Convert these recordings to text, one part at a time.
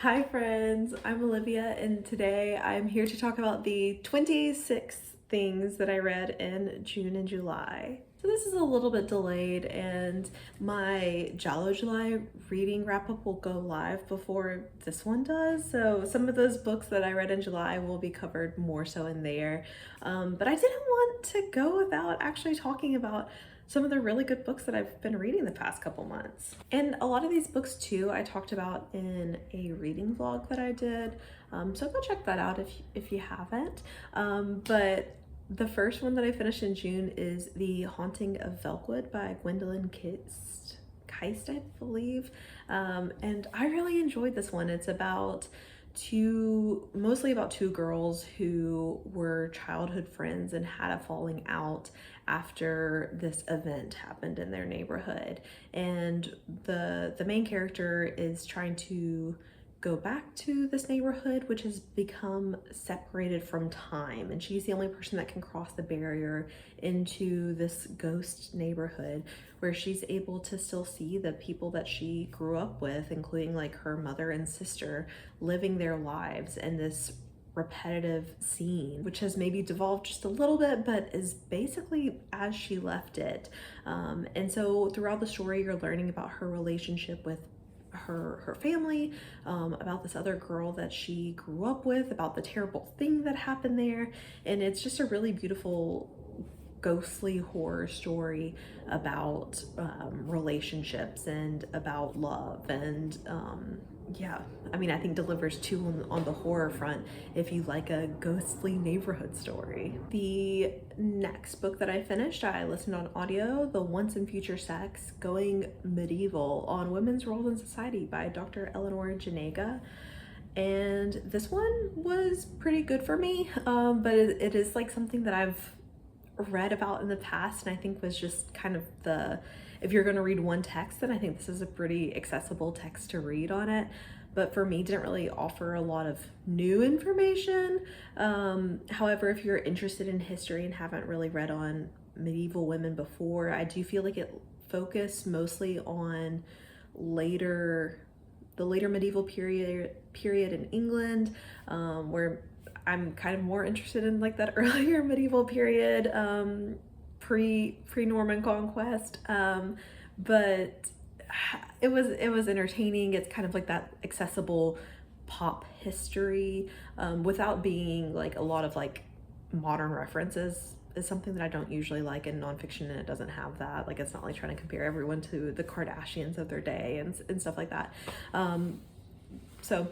Hi friends, I'm Olivia and today I'm here to talk about the 26 things that I read in June and July. So this is a little bit delayed and my July reading wrap-up will go live before this one does. So some of those books that I read in July will be covered more so in there. But I didn't want to go without actually talking about some of the really good books that I've been reading the past couple months. And a lot of these books too, I talked about in a reading vlog that I did. So go check that out if you haven't. But the first one that I finished in June is The Haunting of Velkwood by Gwendolyn Kiste, I believe. And I really enjoyed this one. It's about mostly about two girls who were childhood friends and had a falling out after this event happened in their neighborhood. And the main character is trying to go back to this neighborhood, which has become separated from time, and she's the only person that can cross the barrier into this ghost neighborhood where she's able to still see the people that she grew up with, including like her mother and sister, living their lives in this repetitive scene, which has maybe devolved just a little bit, but is basically as she left it. And so throughout the story, you're learning about her relationship with her family, about this other girl that she grew up with, about the terrible thing that happened there. And it's just a really beautiful ghostly horror story about relationships and about love. And yeah, I mean, I think delivers two on the horror front if you like a ghostly neighborhood story. The next book that I finished, I listened on audio, The Once and Future Sex, Going Medieval on Women's Roles in Society by Dr. Eleanor Janega. And this one was pretty good for me, but it is like something that I've read about in the past, and I think was just kind of if you're going to read one text, then I think this is a pretty accessible text to read on it. But for me, didn't really offer a lot of new information. However, if you're interested in history and haven't really read on medieval women before, I do feel like it focused mostly on the later medieval period in England, where I'm kind of more interested in like that earlier medieval period, pre-Norman conquest. But it was entertaining. It's kind of like that accessible pop history, without being like a lot of like modern references is something that I don't usually like in nonfiction, and it doesn't have that. Like, it's not like trying to compare everyone to the Kardashians of their day and stuff like that. So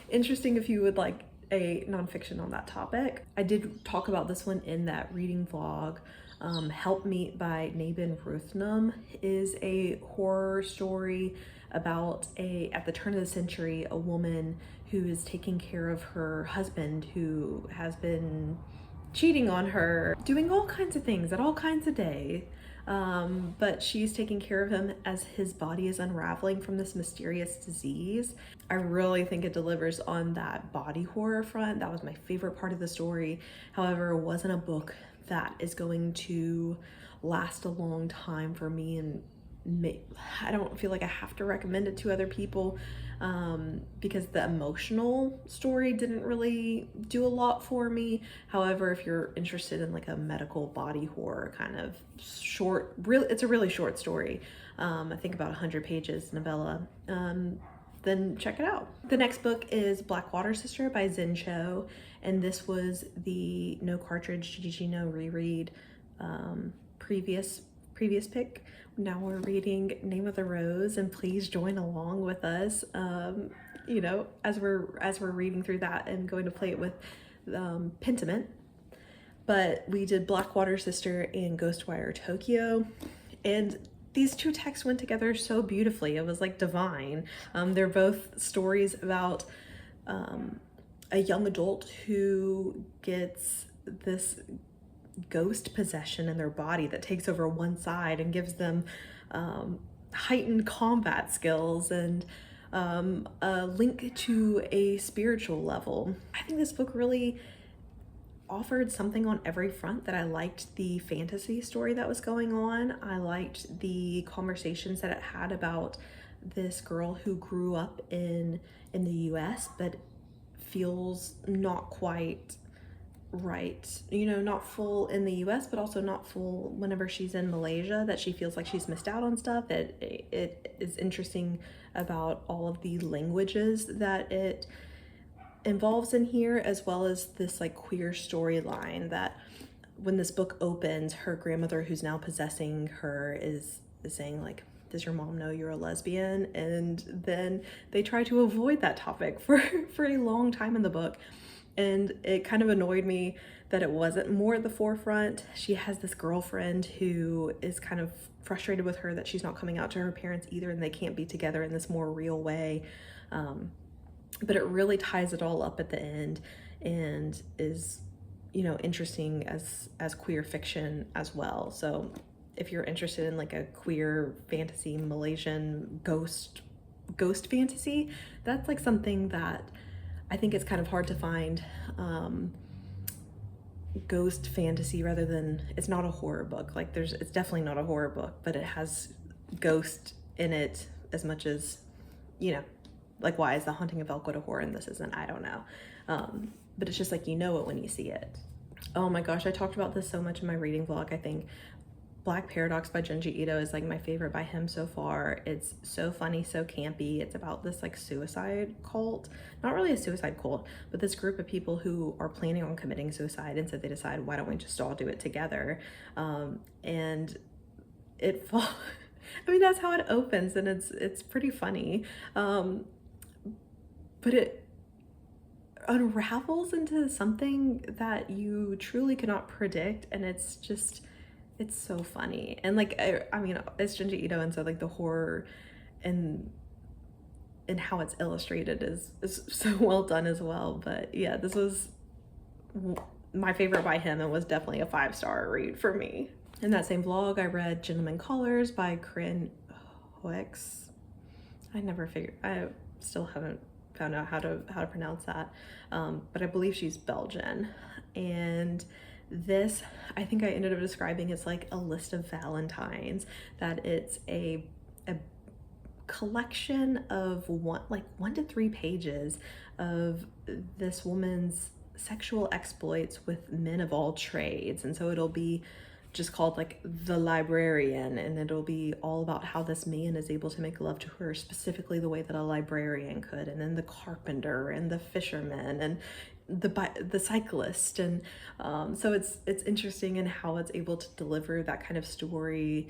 interesting if you would like a nonfiction on that topic. I did talk about this one in that reading vlog. Helpmeet by Naben Ruthnum is a horror story about at the turn of the century, a woman who is taking care of her husband who has been cheating on her, doing all kinds of things at all kinds of days. But she's taking care of him as his body is unraveling from this mysterious disease. I really think it delivers on that body horror front. That was my favorite part of the story. However, it wasn't a book that is going to last a long time for me, and I don't feel like I have to recommend it to other people, because the emotional story didn't really do a lot for me. However, if you're interested in like a medical body horror kind of short, it's a really short story, I think about 100 pages novella, then check it out. The next book is Blackwater Sister by Zen Cho, and this was the No Cartridge GGNoReread previous pick. Now we're reading Name of the Rose, and please join along with us, you know, as we're reading through that and going to play it with Pentiment. But we did Blackwater Sister and Ghostwire Tokyo, and these two texts went together so beautifully. It was like divine. They're both stories about a young adult who gets this ghost possession in their body that takes over one side and gives them heightened combat skills and a link to a spiritual level. I think this book really offered something on every front. That I liked the fantasy story that was going on. I liked the conversations that it had about this girl who grew up in the US but feels not quite right, you know, not full in the US but also not full whenever she's in Malaysia, that she feels like she's missed out on stuff. It is interesting about all of the languages that it involves in here, as well as this like queer storyline that when this book opens, her grandmother, who's now possessing her, is saying like, does your mom know you're a lesbian? And then they try to avoid that topic for a long time in the book. And it kind of annoyed me that it wasn't more at the forefront. She has this girlfriend who is kind of frustrated with her that she's not coming out to her parents either, and they can't be together in this more real way. But it really ties it all up at the end and is, you know, interesting as queer fiction as well. So if you're interested in like a queer fantasy, Malaysian ghost fantasy, that's like something that I think it's kind of hard to find. Ghost fantasy rather than, it's not a horror book. Like it's definitely not a horror book, but it has ghost in it as much as, you know, like why is The Haunting of Velkwood a horror and this isn't? I don't know. But it's just like, you know it when you see it. Oh my gosh, I talked about this so much in my reading vlog. I think Black Paradox by Junji Ito is like my favorite by him so far. It's so funny, so campy. It's about this like suicide cult, not really a suicide cult, but this group of people who are planning on committing suicide, and so they decide, why don't we just all do it together? And it falls, I mean, that's how it opens, and it's pretty funny. But it unravels into something that you truly cannot predict, and it's just, it's so funny. And like I mean, it's Junji Ito, and so like the horror and how it's illustrated is so well done as well. But yeah, this was my favorite by him and was definitely a 5-star read for me. In that same vlog, I read Gentleman Colors by Corinne Hoex. I still haven't found out how to pronounce that, but I believe she's Belgian. And this, I think I ended up describing as like a list of Valentines, that it's a collection of one to 3 pages of this woman's sexual exploits with men of all trades. And so it'll be just called like The Librarian, and it'll be all about how this man is able to make love to her specifically the way that a librarian could, and then the carpenter and the fisherman and the cyclist. And so it's interesting in how it's able to deliver that kind of story,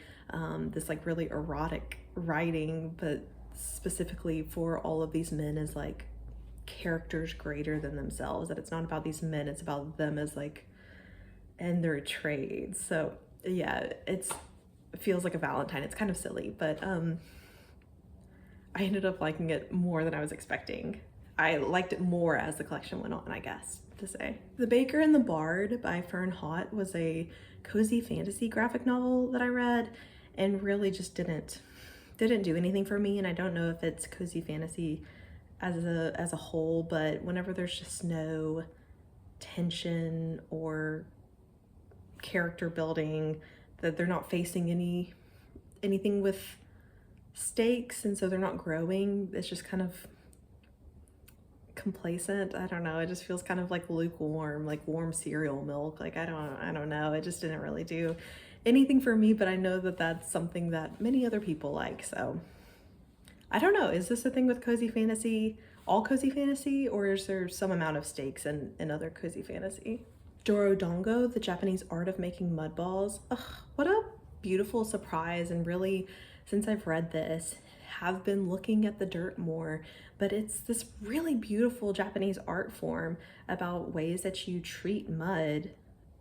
this like really erotic writing, but specifically for all of these men as like characters greater than themselves, that it's not about these men, it's about them as like, and their trades. So yeah, it feels like a Valentine. It's kind of silly, but I ended up liking it more than I was expecting. I liked it more as the collection went on, I guess to say. The Baker and the Bard by Fern Haught was a cozy fantasy graphic novel that I read, and really just didn't do anything for me. And I don't know if it's cozy fantasy as a whole, but whenever there's just no tension or character building, that they're not facing anything with stakes, and so they're not growing, it's just kind of complacent. I don't know, it just feels kind of like lukewarm, like warm cereal milk. Like I don't know, it just didn't really do anything for me, but I know that that's something that many other people like. So I don't know, is this a thing with cozy fantasy, all cozy fantasy, or is there some amount of stakes in other cozy fantasy? Dorodango, The Japanese Art of Making Mud Balls. Ugh, what a beautiful surprise. And really, since I've read this, have been looking at the dirt more, but it's this really beautiful Japanese art form about ways that you treat mud,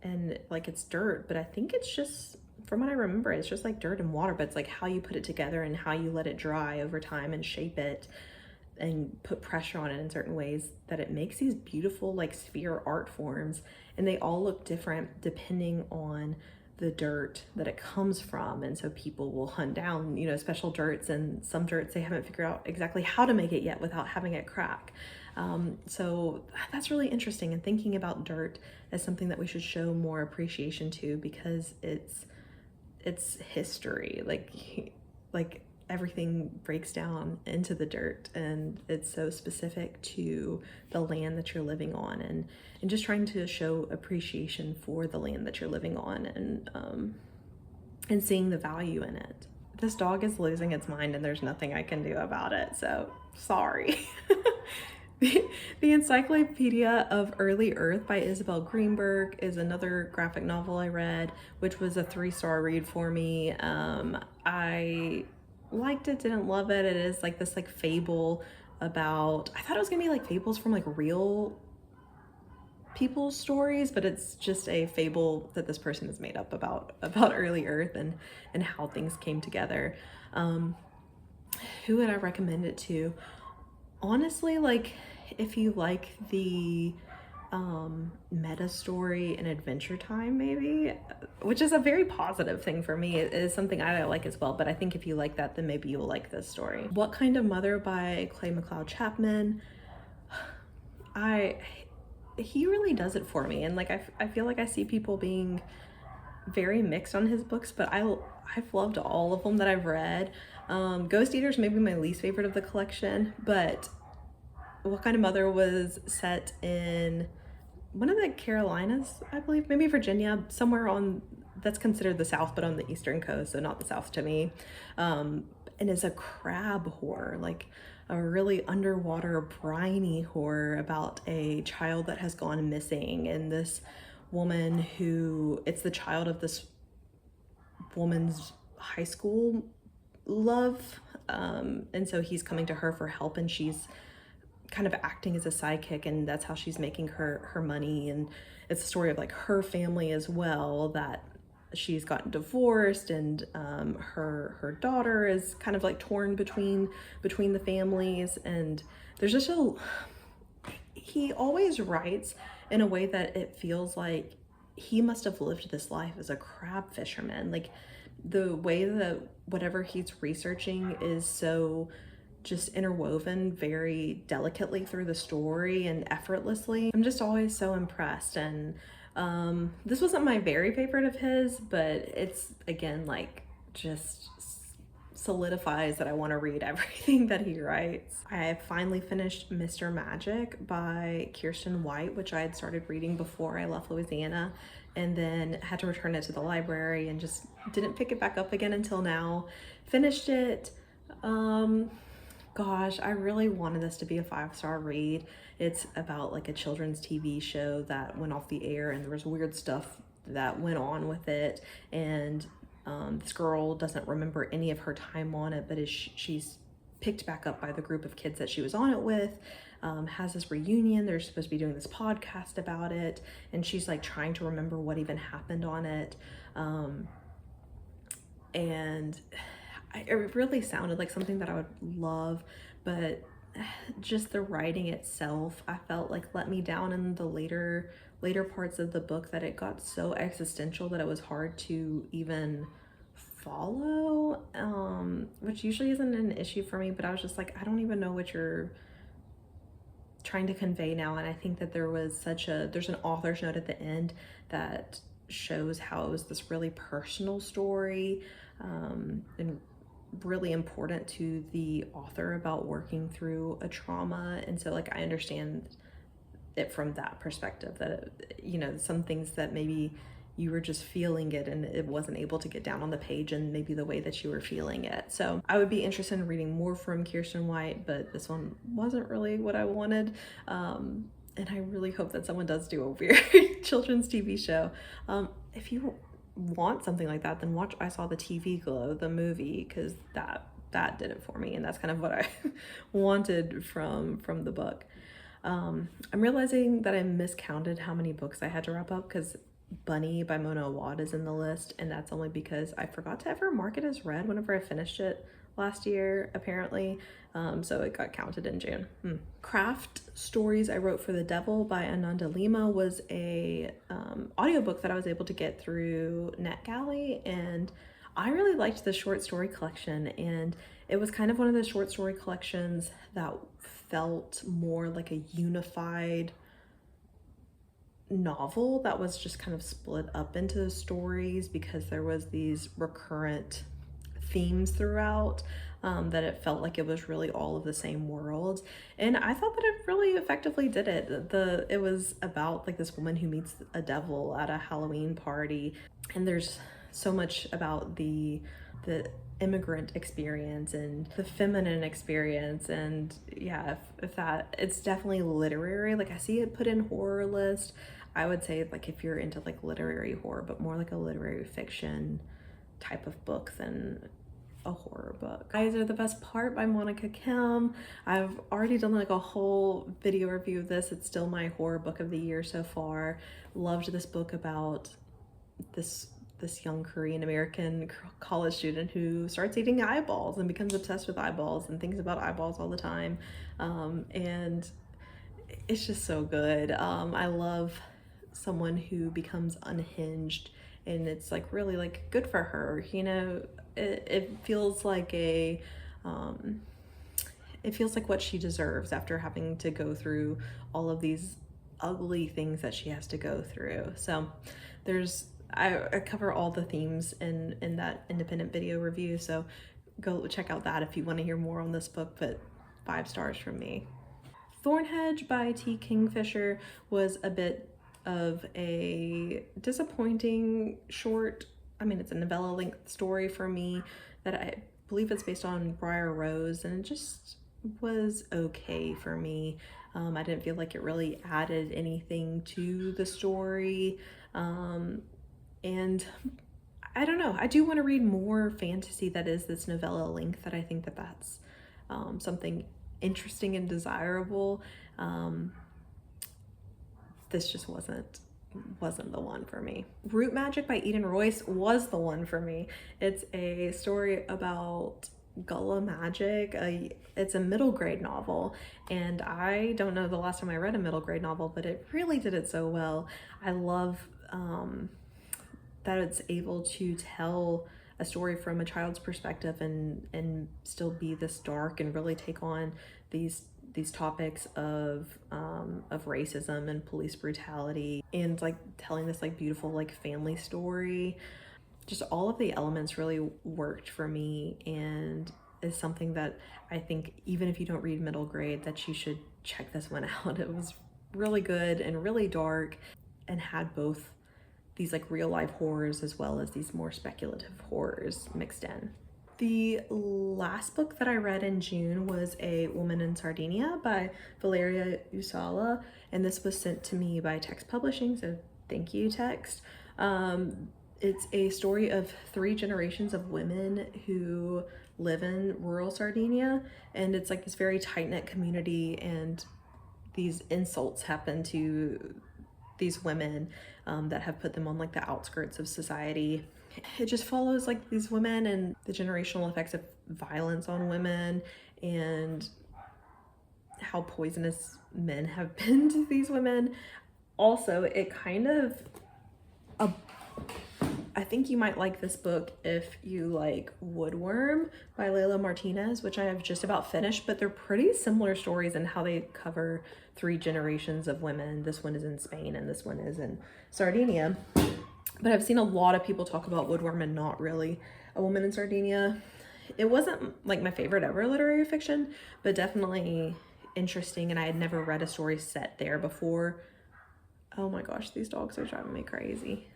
and like it's dirt, but I think it's just, from what I remember, it's just like dirt and water, but it's like how you put it together and how you let it dry over time and shape it and put pressure on it in certain ways, that it makes these beautiful like sphere art forms, and they all look different depending on the dirt that it comes from. And so people will hunt down, you know, special dirts, and some dirts they haven't figured out exactly how to make it yet without having it crack. So that's really interesting, and thinking about dirt as something that we should show more appreciation to, because it's history. Like everything breaks down into the dirt, and it's so specific to the land that you're living on, and just trying to show appreciation for the land that you're living on, and seeing the value in it. This dog is losing its mind and there's nothing I can do about it, so sorry. The Encyclopedia of Early Earth by Isabel Greenberg is another graphic novel I read, which was a 3-star read for me. I liked it, didn't love it. It is like this like fable about, I thought it was gonna be like fables from like real people's stories, but it's just a fable that this person has made up about early Earth and how things came together. Who would I recommend it to? Honestly, like if you like the meta story and adventure time, maybe, which is a very positive thing for me. It is something I like as well, but I think if you like that, then maybe you'll like this story. What Kind of Mother by Clay McLeod Chapman. He really does it for me, and like I feel like I see people being very mixed on his books, but I've loved all of them that I've read. Ghost Eaters may be my least favorite of the collection, but What Kind of Mother was set in one of the Carolinas, I believe, maybe Virginia, somewhere on that's considered the South, but on the Eastern coast, so not the South to me. And it's a crab horror, like a really underwater briny horror about a child that has gone missing, and this woman who, it's the child of this woman's high school love, and so he's coming to her for help, and she's kind of acting as a sidekick, and that's how she's making her money. And it's a story of like her family as well, that she's gotten divorced, and her daughter is kind of like torn between the families. And there's just he always writes in a way that it feels like he must have lived this life as a crab fisherman. Like the way that whatever he's researching is so just interwoven very delicately through the story and effortlessly. I'm just always so impressed. And this wasn't my very favorite of his, but it's again like just solidifies that I want to read everything that he writes. I have finally finished Mr. Magic by Kiersten White, which I had started reading before I left Louisiana, and then had to return it to the library and just didn't pick it back up again until now. Finished it. Gosh, I really wanted this to be a 5-star read. It's about like a children's TV show that went off the air, and there was weird stuff that went on with it, and this girl doesn't remember any of her time on it, but she's picked back up by the group of kids that she was on it with, has this reunion. They're supposed to be doing this podcast about it, and she's like trying to remember what even happened on it. And it really sounded like something that I would love, but just the writing itself, I felt like let me down in the later parts of the book, that it got so existential that it was hard to even follow, which usually isn't an issue for me, but I was just like, I don't even know what you're trying to convey now. And I think that there's an author's note at the end that shows how it was this really personal story, and really important to the author about working through a trauma. And so like I understand it from that perspective, that some things that maybe you were just feeling it and it wasn't able to get down on the page, and maybe the way that you were feeling it. So I would be interested in reading more from Kiersten White, but this one wasn't really what I wanted. And I really hope that someone does do a weird children's TV show. If you want something like that, then watch I Saw the TV Glow, the movie, because that did it for me, and that's kind of what I wanted from the book. I'm realizing that I miscounted how many books I had to wrap up, because Bunny by Mona Awad is in the list, and that's only because I forgot to ever mark it as read whenever I finished it last year, apparently. So it got counted in June. Craft Stories I Wrote for the Devil by Ananda Lima was a audiobook that I was able to get through NetGalley, and I really liked the short story collection, and it was kind of one of the short story collections that felt more like a unified novel that was just kind of split up into the stories, because there was these recurrent themes throughout. that it felt like it was really all of the same world. And I thought that it really effectively did it. It was about like this woman who meets a devil at a Halloween party, and there's so much about the immigrant experience and the feminine experience. And yeah, if that, it's definitely literary. Like I see it put in horror list. I would say like if you're into like literary horror, but more like a literary fiction type of book than a horror book. Eyes Are the Best Part by Monica Kim. I've already done like a whole video review of this. It's still my horror book of the year so far. Loved this book about this young Korean American college student who starts eating eyeballs and becomes obsessed with eyeballs and thinks about eyeballs all the time. And it's just so good. I love someone who becomes unhinged, and it's like really like good for her, you know. It feels like it feels like what she deserves after having to go through all of these ugly things that she has to go through. So I cover all the themes in that independent video review, so go check out that if you want to hear more on this book. But 5 stars from me. Thornhedge by T. Kingfisher was a bit of a disappointing short. I mean, it's a novella length story for me that I believe it's based on Briar Rose, and it just was okay for me. I didn't feel like it really added anything to the story. And I don't know, I do want to read more fantasy that is this novella length, that I think that that's something interesting and desirable. This just wasn't the one for me. Root Magic by Eden Royce was the one for me. It's a story about Gullah magic. It's a middle grade novel, and I don't know the last time I read a middle grade novel, but it really did it so well. I love that it's able to tell a story from a child's perspective and still be this dark and really take on these topics of racism and police brutality, and like telling this like beautiful like family story. Just all of the elements really worked for me, and is something that I think even if you don't read middle grade, that you should check this one out. It was really good and really dark, and had both these like real life horrors as well as these more speculative horrors mixed in. The last book that I read in June was A Woman in Sardinia by Valeria Usala, and this was sent to me by Text Publishing, so thank you, Text. It's a story of 3 generations of women who live in rural Sardinia, and it's like this very tight-knit community, and these insults happen to these women that have put them on like the outskirts of society. It just follows like these women and the generational effects of violence on women, and how poisonous men have been to these women. Also, it kind of, I think you might like this book if you like Woodworm by Layla Martinez, which I have just about finished, but they're pretty similar stories in how they cover 3 generations of women. This one is in Spain and this one is in Sardinia. But I've seen a lot of people talk about Woodworm and not really A Woman in Sardinia. It wasn't like my favorite ever literary fiction, but definitely interesting, and I had never read a story set there before. Oh my gosh, these dogs are driving me crazy.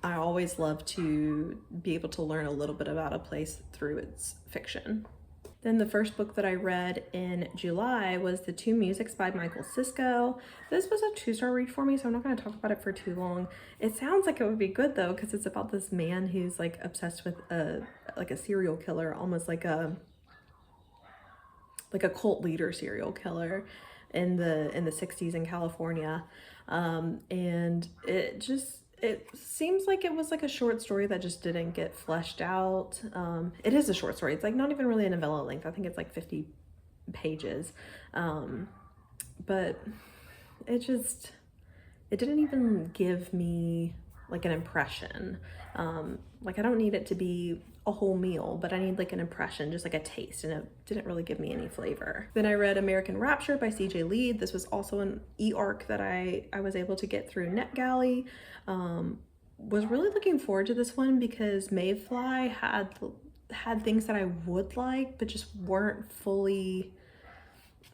I always love to be able to learn a little bit about a place through its fiction. Then the first book that I read in July was The Two Musics by Michael Sisko. This was a 2-star read for me, so I'm not going to talk about it for too long. It sounds like it would be good though, because it's about this man who's like obsessed with a serial killer, almost like a cult leader serial killer in the 60s in California. And it seems like it was like a short story that just didn't get fleshed out. It is a short story. It's like not even really a novella length. I think it's like 50 pages. But it didn't even give me like an impression. Like I don't need it to be a whole meal, but I need like an impression, just like a taste, and it didn't really give me any flavor. Then I read American Rapture by CJ Lead. This was also an e-arc that I was able to get through NetGalley. Was really looking forward to this one because Mayfly had had things that I would like, but just weren't fully,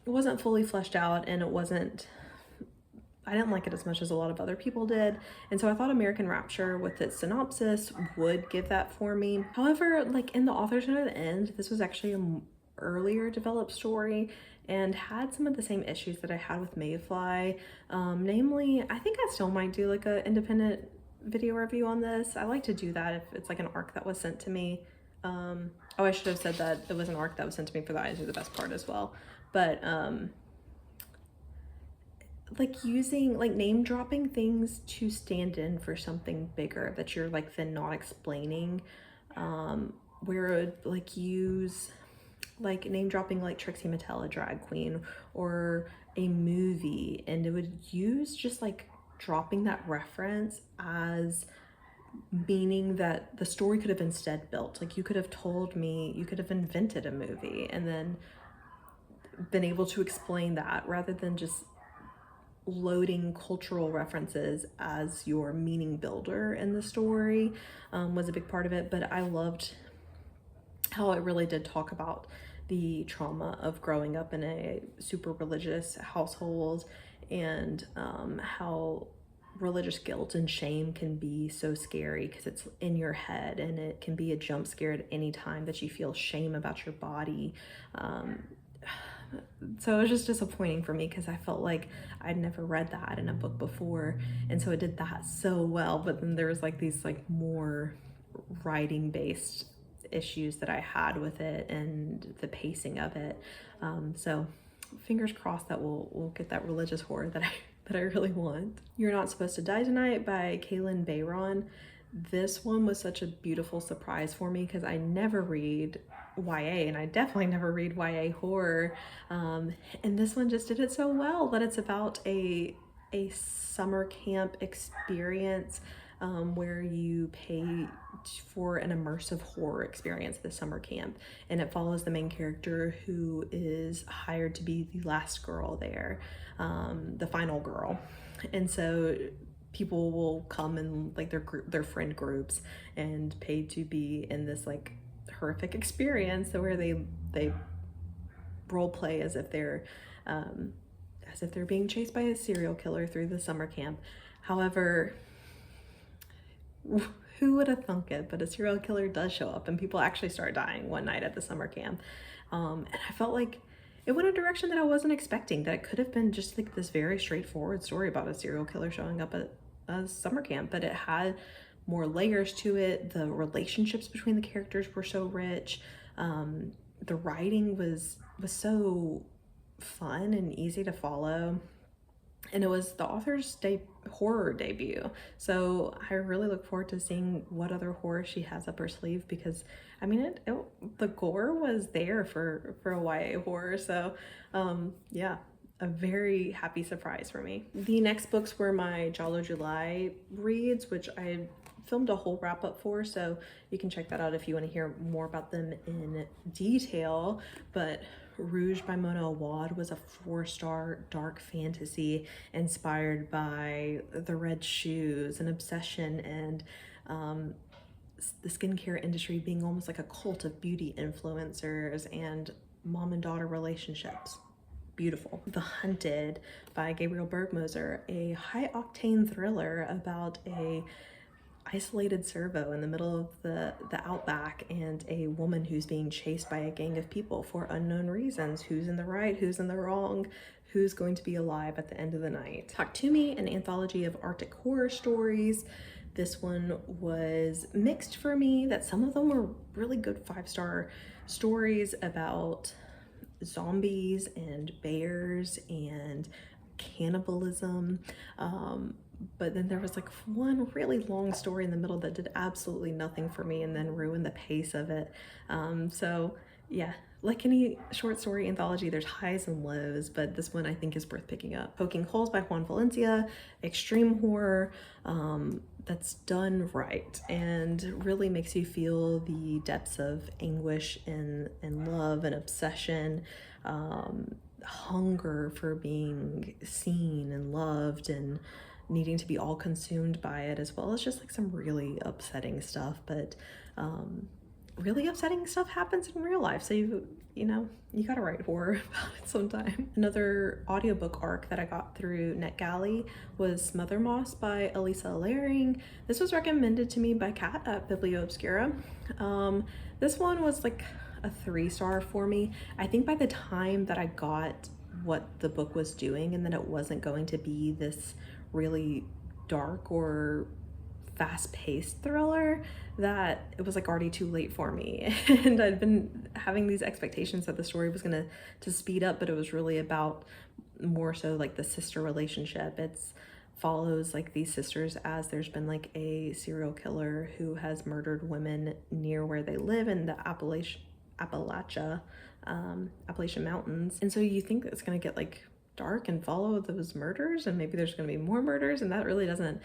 it wasn't fully fleshed out, and I didn't like it as much as a lot of other people did. And so I thought American Rapture with its synopsis would give that for me. However, like in the author's note at the end, this was actually an earlier developed story and had some of the same issues that I had with Mayfly. Namely, I think I still might do like an independent video review on this. I like to do that if it's like an arc that was sent to me. Oh, I should have said that it was an arc that was sent to me for the Eyes Are the Best part as well. But like using, like name dropping things to stand in for something bigger that you're like then not explaining, where it would like use like name dropping like Trixie Mattel, a drag queen, or a movie, and it would use just like dropping that reference as meaning that the story could have instead built. Like you could have told me, you could have invented a movie and then been able to explain that rather than just loading cultural references as your meaning builder in the story. Was a big part of it. But I loved how it really did talk about the trauma of growing up in a super religious household, and how religious guilt and shame can be so scary because it's in your head, and it can be a jump scare at any time that you feel shame about your body. So it was just disappointing for me because I felt like I'd never read that in a book before, and so it did that so well. But then there was like these like more writing based issues that I had with it and the pacing of it. So fingers crossed that we'll get that religious horror that I really want. You're Not Supposed to Die Tonight by Kaylin Bayron. This one was such a beautiful surprise for me because I never read YA, and I definitely never read YA horror. And this one just did it so well that it's about a summer camp experience where you pay for an immersive horror experience at the summer camp, and it follows the main character who is hired to be the last girl there, the final girl. And so people will come in like their friend groups and pay to be in this like horrific experience where they role play as if they're being chased by a serial killer through the summer camp. However, who would have thunk it, but a serial killer does show up and people actually start dying one night at the summer camp. And I felt like it went a direction that I wasn't expecting, that it could have been just like this very straightforward story about a serial killer showing up at a summer camp, but it had more layers to it. The relationships between the characters were so rich. The writing was so fun and easy to follow. And it was the author's horror debut. So I really look forward to seeing what other horror she has up her sleeve, because I mean, the gore was there for a YA horror. So yeah, a very happy surprise for me. The next books were my Jalo July reads, which I filmed a whole wrap up for, so you can check that out if you want to hear more about them in detail. But Rouge by Mona Awad was a 4-star dark fantasy inspired by the red shoes and obsession and the skincare industry being almost like a cult of beauty influencers and mom and daughter relationships. Beautiful. The Hunted by Gabriel Bergmoser, a high-octane thriller about a isolated servo in the middle of the outback and a woman who's being chased by a gang of people for unknown reasons. Who's in the right, who's in the wrong, who's going to be alive at the end of the night. Talk to Me, an anthology of Arctic horror stories. This one was mixed for me, that some of them were really good 5-star stories about zombies and bears and cannibalism. But then there was like one really long story in the middle that did absolutely nothing for me and then ruined the pace of it. So yeah, like any short story anthology, there's highs and lows, but this one I think is worth picking up. Poking Holes by Juan Valencia, extreme horror that's done right and really makes you feel the depths of anguish and love and obsession, hunger for being seen and loved and needing to be all consumed by it, as well as just like some really upsetting stuff. But really upsetting stuff happens in real life. So you know, you gotta write horror about it sometime. Another audiobook arc that I got through NetGalley was Mother Moss by Elisa Laring. This was recommended to me by Kat at Biblio Obscura. This one was like a 3-star for me. I think by the time that I got what the book was doing and that it wasn't going to be this really dark or fast-paced thriller, that it was like already too late for me. And I'd been having these expectations that the story was gonna to speed up, but it was really about more so like the sister relationship. It's follows like these sisters as there's been like a serial killer who has murdered women near where they live in the Appalachia Appalachian Mountains. And so you think it's gonna get like dark and follow those murders, and maybe there's gonna be more murders, and that really doesn't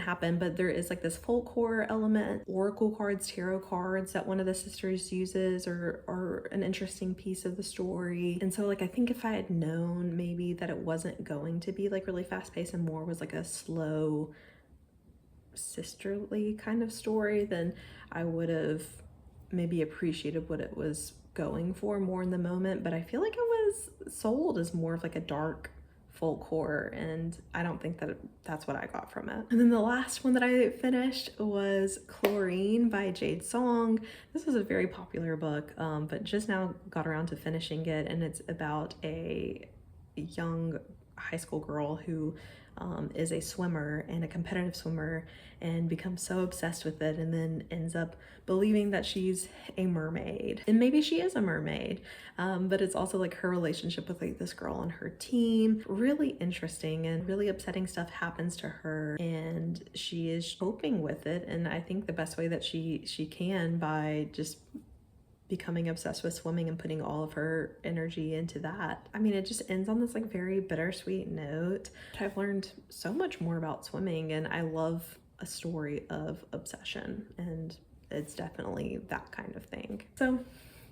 happen. But there is like this folk horror element. Oracle cards, tarot cards that one of the sisters uses are an interesting piece of the story. And so like I think if I had known maybe that it wasn't going to be like really fast-paced and more was like a slow sisterly kind of story, then I would have maybe appreciated what it was going for more in the moment. But I feel like it was sold as more of like a dark folk horror, and I don't think that that's what I got from it. And then the last one that I finished was Chlorine by Jade Song. This was a very popular book, but just now got around to finishing it, and it's about a young high school girl who is a swimmer and a competitive swimmer, and becomes so obsessed with it and then ends up believing that she's a mermaid. And maybe she is a mermaid, but it's also like her relationship with like this girl on her team. Really interesting, and really upsetting stuff happens to her, and she is coping with it. And I think the best way that she can by just becoming obsessed with swimming and putting all of her energy into that. I mean, it just ends on this like very bittersweet note. I've learned so much more about swimming, and I love a story of obsession, and it's definitely that kind of thing. So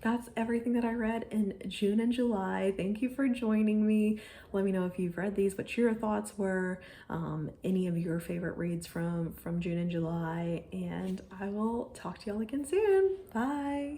that's everything that I read in June and July. Thank you for joining me. Let me know if you've read these, what your thoughts were, any of your favorite reads from June and July, and I will talk to y'all again soon. Bye.